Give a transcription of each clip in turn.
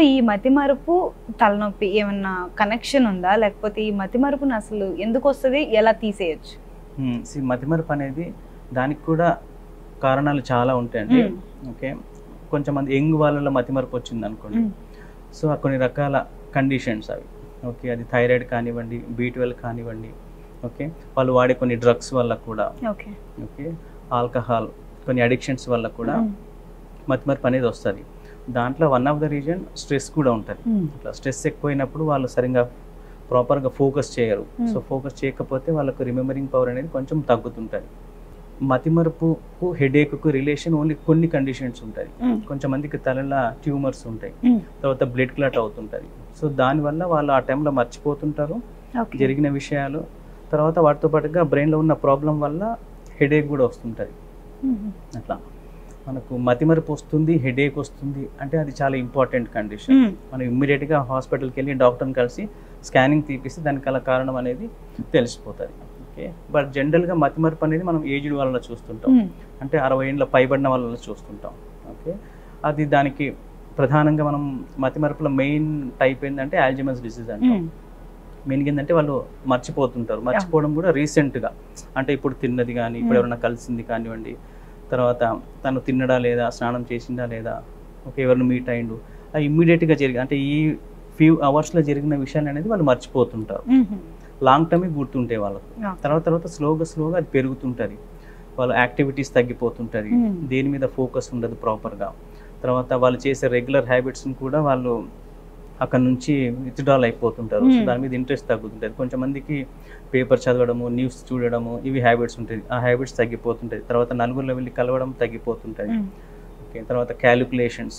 ఈ మతిమరుపు తలనొప్పి ఏమన్నా కనెక్షన్ ఉందా, లేకపోతే ఈ మతిమరుపుని అసలు ఎందుకు వస్తుంది, ఎలా తీసేయచ్చు? మతిమరుపు అనేది దానికి కూడా కారణాలు చాలా ఉంటాయండి. ఓకే, కొంచెంమంది యంగ్ వాళ్ళలో మతిమరుపు వచ్చింది అనుకోండి, సో కొన్ని రకాల కండిషన్స్ అవి. ఓకే, అది థైరాయిడ్ కానివ్వండి, B12 కానివ్వండి, ఓకే, వాళ్ళు వాడే కొన్ని డ్రగ్స్ వల్ల కూడా, ఓకే, ఆల్కహాల్, కొన్ని అడిక్షన్స్ వల్ల కూడా మతిమరుపు అనేది వస్తుంది. దాంట్లో one of the reason stress కూడా ఉంటుంది. అట్లా స్ట్రెస్ ఎక్కువైనప్పుడు వాళ్ళు సరిగ్గా ప్రాపర్గా ఫోకస్ చేయరు. సో ఫోకస్ చేయకపోతే వాళ్ళకు రిమెంబరింగ్ పవర్ అనేది కొంచెం తగ్గుతుంటుంది. మతిమరుపుకు హెడేక్కు రిలేషన్ ఓన్లీ కొన్ని కండిషన్స్ ఉంటాయి. కొంచెం మందికి తలలో ట్యూమర్స్ ఉంటాయి, తర్వాత బ్లడ్ క్లాట్ అవుతుంటుంది. సో దానివల్ల వాళ్ళు ఆ టైంలో మర్చిపోతుంటారు జరిగిన విషయాలు. తర్వాత వాటితో పాటుగా బ్రెయిన్లో ఉన్న ప్రాబ్లం వల్ల హెడేక్ కూడా వస్తుంటుంది. అట్లా మనకు మతిమరుపు వస్తుంది, హెడేక్ వస్తుంది అంటే అది చాలా ఇంపార్టెంట్ కండిషన్. మనం ఇమ్మీడియట్గా హాస్పిటల్కి వెళ్ళి డాక్టర్ని కలిసి స్కానింగ్ తీపిస్తే దానికి అలా కారణం అనేది తెలిసిపోతుంది. ఓకే, బట్ జనరల్గా మతిమరుపు అనేది మనం ఏజ్డ్ వాళ్ళలో చూస్తుంటాం, అంటే 60 ఏళ్ళ పైబడిన వాళ్ళలో చూస్తుంటాం. ఓకే, అది దానికి ప్రధానంగా మనం మతిమరుపులో మెయిన్ టైప్ ఏంటంటే ఆల్జీమర్స్ డిసీజ్ అంటాం. మెయిన్ ఏంటంటే వాళ్ళు మర్చిపోతుంటారు. మర్చిపోవడం కూడా రీసెంట్గా, అంటే ఇప్పుడు తిన్నది కానీ, ఇప్పుడు ఎవరైనా కలిసింది కానివ్వండి, తర్వాత తను తిన్నడా లేదా, స్నానం చేసిందా లేదా, ఓకే, ఎవరిని మీట్ అయిండు, అది ఇమ్మీడియట్గా జరిగి అంటే ఈ ఫ్యూ అవర్స్లో జరిగిన విషయాలు అనేది వాళ్ళు మర్చిపోతుంటారు. లాంగ్ టర్మ్ గుర్తుంటాయి వాళ్ళకు. తర్వాత స్లోగా అది పెరుగుతుంటుంది. వాళ్ళ యాక్టివిటీస్ తగ్గిపోతుంటుంది, దేని మీద ఫోకస్ ఉండదు ప్రాపర్గా. తర్వాత వాళ్ళు చేసే రెగ్యులర్ హ్యాబిట్స్ని కూడా వాళ్ళు అక్కడ నుంచి విత్డ్రాల్ అయిపోతుంటారు. సో దాని మీద ఇంట్రెస్ట్ తగ్గుతుంటుంది. కొంచెంమందికి పేపర్ చదవడము, న్యూస్ చూడడము, ఇవి హ్యాబిట్స్ ఉంటుంది. ఆ హ్యాబిట్స్ తగ్గిపోతుంటాయి. తర్వాత నలుగురిలో వెళ్ళి కలవడం తగ్గిపోతుంటుంది. ఓకే, తర్వాత క్యాలిక్యులేషన్స్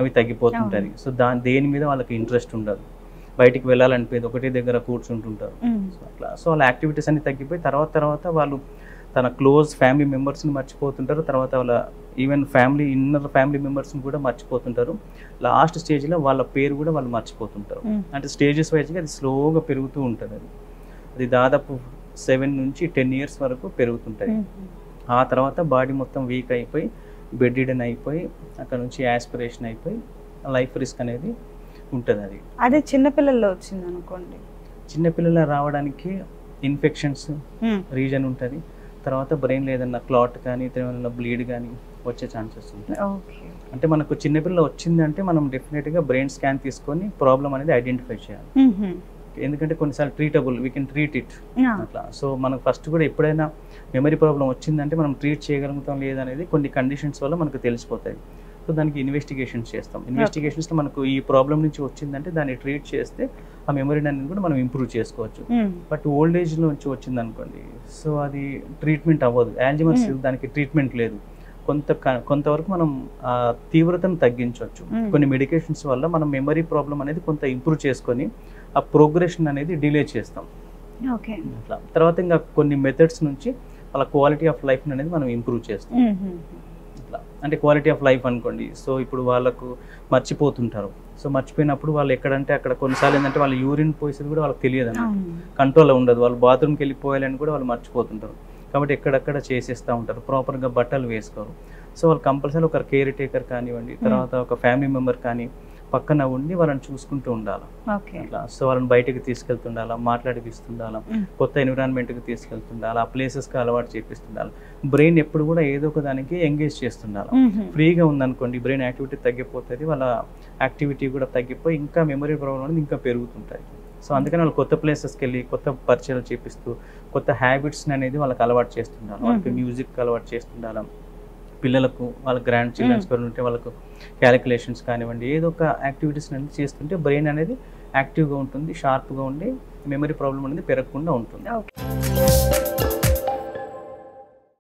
అవి తగ్గిపోతుంటుంది. సో దేని మీద వాళ్ళకి ఇంట్రెస్ట్ ఉండదు, బయటికి వెళ్ళాలనిపోయేది, ఒకటే దగ్గర కూర్చుంటుంటారు. సో అట్లా సో వాళ్ళ యాక్టివిటీస్ అన్ని తగ్గిపోయి తర్వాత వాళ్ళు తన క్లోజ్ ఫ్యామిలీ మెంబర్స్ని మర్చిపోతుంటారు. తర్వాత వాళ్ళ ఈవెన్ ఇన్నర్ ఫ్యామిలీ మెంబర్స్ని కూడా మర్చిపోతుంటారు. లాస్ట్ స్టేజ్లో వాళ్ళ పేరు కూడా వాళ్ళు మర్చిపోతుంటారు. అంటే స్టేజెస్ వైజ్గా అది స్లోగా పెరుగుతూ ఉంటుంది. అది దాదాపు 7 నుంచి 10 years వరకు పెరుగుతుంటుంది. ఆ తర్వాత బాడీ మొత్తం వీక్ అయిపోయి, బెడ్ రిడెన్ అయిపోయి, అక్కడ నుంచి యాస్పిరేషన్ అయిపోయి లైఫ్ రిస్క్ అనేది ఉంటుంది. అదే చిన్నపిల్లల్లో వచ్చింది అనుకోండి, చిన్నపిల్లల రావడానికి ఇన్ఫెక్షన్స్ రీజన్ ఉంటుంది. తర్వాత బ్రెయిన్లో ఏదన్నా క్లాట్ కానీ, ఏదైనా బ్లీడ్ కానీ వచ్చే ఛాన్సెస్ ఉంటాయి. అంటే మనకు చిన్నపిల్ల వచ్చిందంటే మనం డెఫినెట్గా బ్రెయిన్ స్కాన్ తీసుకొని ప్రాబ్లం అనేది ఐడెంటిఫై చేయాలి. ఎందుకంటే కొన్నిసార్లు treatable, we can treat it అట్లా. సో మనకు ఫస్ట్ కూడా ఎప్పుడైనా మెమరీ ప్రాబ్లం వచ్చిందంటే మనం ట్రీట్ చేయగలుగుతాం లేదనేది కొన్ని కండిషన్స్ వల్ల మనకు తెలిసిపోతాయి. సో దానికి ఇన్వెస్టిగేషన్స్ చేస్తాం. ఇన్వెస్టిగేషన్స్లో మనకు ఈ ప్రాబ్లం నుంచి వచ్చిందంటే దాన్ని ట్రీట్ చేస్తే ఆ మెమరీ అనేది కూడా మనం ఇంప్రూవ్ చేసుకోవచ్చు. బట్ ఓల్డ్ ఏజ్లో నుంచి వచ్చింది అనుకోండి, సో అది ట్రీట్మెంట్ అవ్వదు. ఆల్జీమర్స్ దానికి ట్రీట్మెంట్ లేదు. కొంతవరకు మనం ఆ తీవ్రతను తగ్గించవచ్చు. కొన్ని మెడికేషన్స్ వల్ల మనం మెమరీ ప్రాబ్లం అనేది కొంత ఇంప్రూవ్ చేసుకొని ఆ ప్రోగ్రెషన్ అనేది డిలే చేస్తాం. అట్లా తర్వాత ఇంకా కొన్ని మెథడ్స్ నుంచి వాళ్ళ క్వాలిటీ ఆఫ్ లైఫ్ అనేది మనం ఇంప్రూవ్ చేస్తాం. అట్లా అంటే క్వాలిటీ ఆఫ్ లైఫ్ అనుకోండి, సో ఇప్పుడు వాళ్ళకు మర్చిపోతుంటారు. సో మర్చిపోయినప్పుడు వాళ్ళు ఎక్కడంటే అక్కడ కొన్నిసార్లు ఏంటంటే వాళ్ళు యూరిన్ పోసేది కూడా వాళ్ళకి తెలియదు అన్నమాట, కంట్రోల్లో ఉండదు. వాళ్ళు బాత్రూమ్కి వెళ్ళిపోయాలని కూడా వాళ్ళు మర్చిపోతుంటారు. కాబట్టి ఎక్కడెక్కడ చేసేస్తూ ఉంటారు, ప్రాపర్గా బట్టలు వేసుకోరు. సో వాళ్ళు కంపల్సరీ ఒక కేర్ టేకర్ కానివ్వండి, తర్వాత ఒక ఫ్యామిలీ మెంబర్ కానీ పక్కన ఉండి వాళ్ళని చూసుకుంటూ ఉండాలి. అట్లా సో వాళ్ళని బయటకు తీసుకెళ్తుండాలా, మాట్లాడిపిస్తుండాలా, కొత్త ఎన్విరాన్మెంట్కి తీసుకెళ్తుండాలి, ఆ ప్లేసెస్కి అలవాటు చేపిస్తుండాలి. బ్రెయిన్ ఎప్పుడు కూడా ఏదో ఒక దానికి ఎంగేజ్ చేస్తుండాలి. ఫ్రీగా ఉందనుకోండి బ్రెయిన్ యాక్టివిటీ తగ్గిపోతుంది, వాళ్ళ యాక్టివిటీ కూడా తగ్గిపోయి ఇంకా మెమరీ ప్రాబ్లం అనేది ఇంకా పెరుగుతుంటాయి. సో అందుకని వాళ్ళు కొత్త ప్లేసెస్కి వెళ్ళి కొత్త పరిచయాలు చేపిస్తూ కొత్త హ్యాబిట్స్ని అనేది వాళ్ళకి అలవాటు చేస్తుండాలి. వాళ్ళకి మ్యూజిక్ అలవాటు చేస్తుండాలి. పిల్లలకు వాళ్ళ గ్రాండ్ చిల్డ్రన్స్ ఉంటే వాళ్ళకు క్యాలిక్యులేషన్స్ కానివ్వండి, ఏదో ఒక యాక్టివిటీస్ అనేది చేస్తుంటే బ్రెయిన్ అనేది యాక్టివ్గా ఉంటుంది, షార్ప్గా ఉండి మెమరీ ప్రాబ్లం అనేది పెరగకుండా ఉంటుంది.